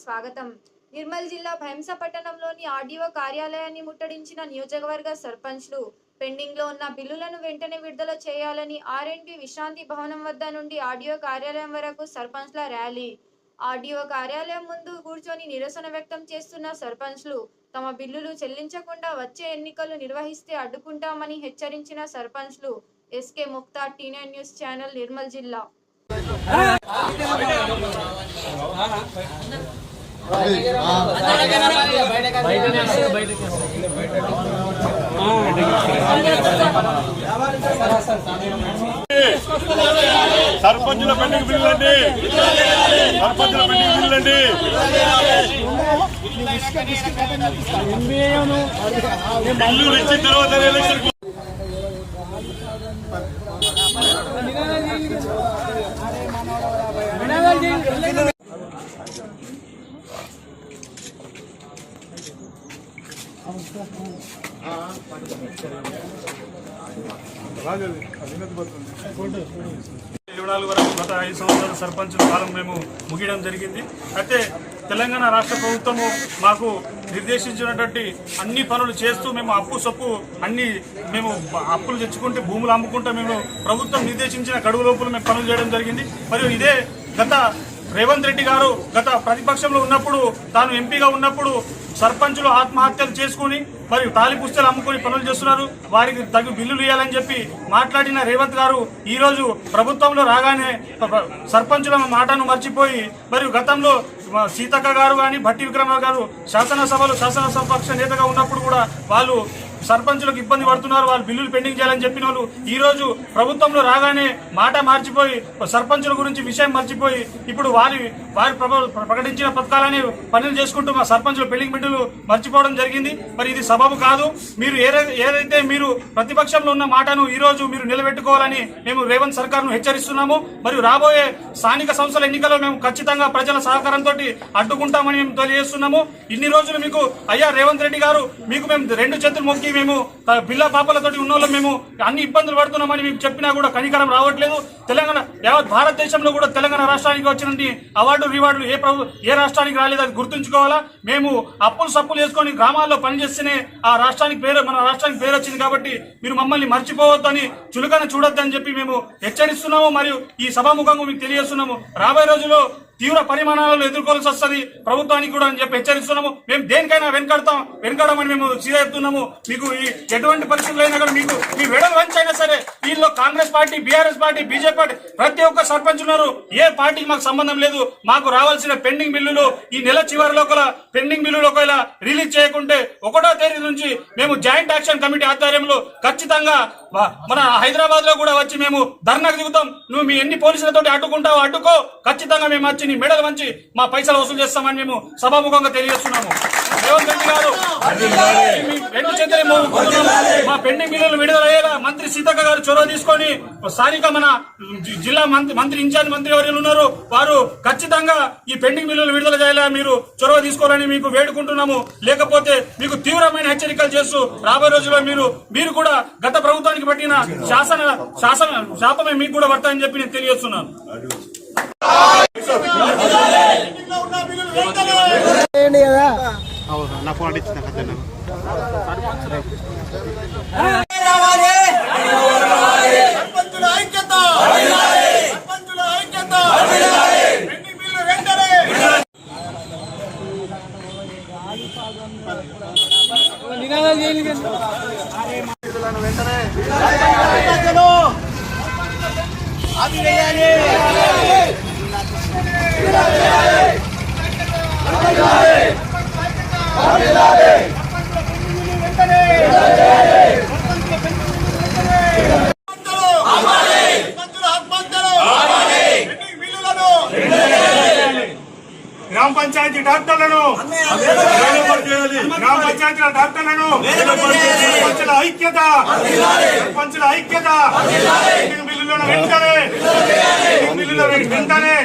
స్వాగతం. నిర్మల్ జిల్లా భైంసా పట్టణంలోని ఆర్డీఓ కార్యాలయాన్ని ముట్టడించిన నియోజకవర్గ సర్పంచ్లు పెండింగ్ లో ఉన్న బిల్లులను వెంటనే విడుదల చేయాలని ఆర్ఎండ్బి విశ్రాంతి భవనం వద్ద నుండి ఆర్డీఓ కార్యాలయం వరకు సర్పంచ్ల ర్యాలీ. ఆర్డీఓ కార్యాలయం ముందు కూర్చొని నిరసన వ్యక్తం చేస్తున్న సర్పంచ్లు తమ బిల్లులు చెల్లించకుండా వచ్చే ఎన్నికలు నిర్వహిస్తే అడ్డుకుంటామని హెచ్చరించిన సర్పంచ్లు. S K Muktar, T9 news channel, Nirmal జిల్లా. సర్పంచుల పెండింగ్ బిల్లులండి, సర్పంచుల పెండింగ్ బిల్లులండి. బిల్లులు ఇచ్చిన తర్వాత ఎలక్షన్ వరకు గత 5 సంవత్సరాల సర్పంచుల కాలం మేము ముగియడం జరిగింది. అయితే తెలంగాణ రాష్ట్ర ప్రభుత్వము మాకు నిర్దేశించినటువంటి అన్ని పనులు చేస్తూ మేము మేము అప్పులు తెచ్చుకుంటే భూములు అమ్ముకుంటూ మేము ప్రభుత్వం నిర్దేశించిన గడువు లోపల మేము పనులు చేయడం జరిగింది. మరియు ఇదే గత రేవంత్ రెడ్డి గారు గత ప్రతిపక్షంలో ఉన్నప్పుడు, తాను ఎంపీగా ఉన్నప్పుడు సర్పంచులు ఆత్మహత్యలు చేసుకుని మరియు తాలి పుస్తకాలు అమ్ముకుని పనులు చేస్తున్నారు. వారికి తగు బిల్లులు ఇవ్వాలని చెప్పి మాట్లాడిన రేవంత్ గారు ఈ రోజు ప్రభుత్వంలో రాగానే సర్పంచుల మాటను మర్చిపోయి, మరియు గతంలో సీతక్క గారు కానీ భట్టి విక్రమ గారు శాసనసభ పక్ష నేతగా ఉన్నప్పుడు కూడా వాళ్ళు సర్పంచులకు ఇబ్బంది పడుతున్నారు, వాళ్ళు బిల్లులు పెండింగ్ చేయాలని చెప్పిన వాళ్ళు ఈ రోజు ప్రభుత్వంలో రాగానే మాట మార్చిపోయి సర్పంచుల గురించి విషయం మర్చిపోయి ఇప్పుడు వారి ప్రకటించిన పథకాలని పనులు చేసుకుంటూ మా సర్పంచుల పెండింగ్ బిల్లులు మర్చిపోవడం జరిగింది. మరి ఇది సబబు కాదు. మీరు ఏదైతే మీరు ప్రతిపక్షంలో ఉన్న మాటను ఈ రోజు మీరు నిలబెట్టుకోవాలని మేము రేవంత్ సర్కార్ను హెచ్చరిస్తున్నాము. మరియు రాబోయే స్థానిక సంస్థల ఎన్నికల్లో మేము ఖచ్చితంగా ప్రజల సహకారంతో అడ్డుకుంటామని మేము తెలియజేస్తున్నాము. ఇన్ని రోజులు మీకు అయ్యా రేవంత్ రెడ్డి గారు, మీకు మేము 2 చేతులు మొక్కి మేము పిల్ల పాపలతోటి ఉన్నోళ్ళం మేము అన్ని ఇబ్బందులు పడుతున్నామని మేము చెప్పినా కూడా కనికరం రావట్లేదు. తెలంగాణ యావత్ భారతదేశంలో కూడా తెలంగాణ రాష్ట్రానికి వచ్చినటువంటి అవార్డు రివార్డులు ఏ రాష్ట్రానికి రాలేదు, అది గుర్తుంచుకోవాలా. మేము సప్పులు వేసుకొని గ్రామాల్లో పనిచేస్తేనే మన రాష్ట్రానికి పేరు వచ్చింది. కాబట్టి మీరు మమ్మల్ని మర్చిపోవద్దని, చులకన చూడొద్దని చెప్పి మేము హెచ్చరిస్తున్నాము. మరియు ఈ సభాముఖంగా మీకు తెలియజేస్తున్నాము. రాబోయే రోజుల్లో తీవ్ర పరిమాణాలను ఎదుర్కోవాల్సి వస్తుంది ప్రభుత్వానికి కూడా అని చెప్పి హెచ్చరిస్తున్నాము. మేము దేనికైనా వెనకడమని మేము చెప్తున్నాము. మీకు ఎటువంటి పరిస్థితులు అయినా కూడా మీకు మీ వెడలు వంచైనా సరే, దీనిలో Congress party, BRS party, BJP party ప్రతి ఒక్క సర్పంచ్ ఉన్నారు. ఏ పార్టీకి మాకు సంబంధం లేదు. మాకు రావాల్సిన పెండింగ్ బిల్లులు ఈ నెల చివరి లోపల పెండింగ్ బిల్లులు ఒకవేళ రిలీజ్ చేయకుంటే 1వ తేదీ నుంచి మేము జాయింట్ యాక్షన్ కమిటీ ఆధ్వర్యంలో ఖచ్చితంగా మన హైదరాబాద్ లో కూడా వచ్చి మేము ధర్నాకు దిగుతాం. నువ్వు మీ ఎన్ని పోలీసులతో అడ్డుకుంటావో అడ్డుకో, ఖచ్చితంగా మేము వచ్చి నీ మెడలు వంచి మా పైసలు వసూలు చేస్తామని మేము సభాముఖంగా తెలియజేస్తున్నాము. రేవంత్ రెడ్డి గారు 2 చేతులు మా పెండింగ్ బిల్లులు విడుదలయ్యేలా మంత్రి సీతక్క గారు చొరవ తీసుకొని స్థానిక మన జిల్లా మంత్రి ఇన్ఛార్జ్ మంత్రి ఎవరు ఉన్నారు వారు ఖచ్చితంగా ఈ పెండింగ్ బిల్లులు విడుదల చేయాలా మీరు చొరవ తీసుకోవాలని మీకు వేడుకుంటున్నాము. లేకపోతే మీకు తీవ్రమైన హెచ్చరికలు చేస్తూ రాబోయే రోజుల్లో మీరు కూడా గత ప్రభుత్వానికి పట్టిన శాపమే మీకు కూడా పడతాయని చెప్పి నేను తెలియజేస్తున్నాను. నా ఫోన్ ఇచ్చిన గ్రామ పంచాయతీ డాక్టర్లను, గ్రామ పంచాయతీల డాక్టర్లను పంచుల ఐక్యత బిల్లులను వెంటనే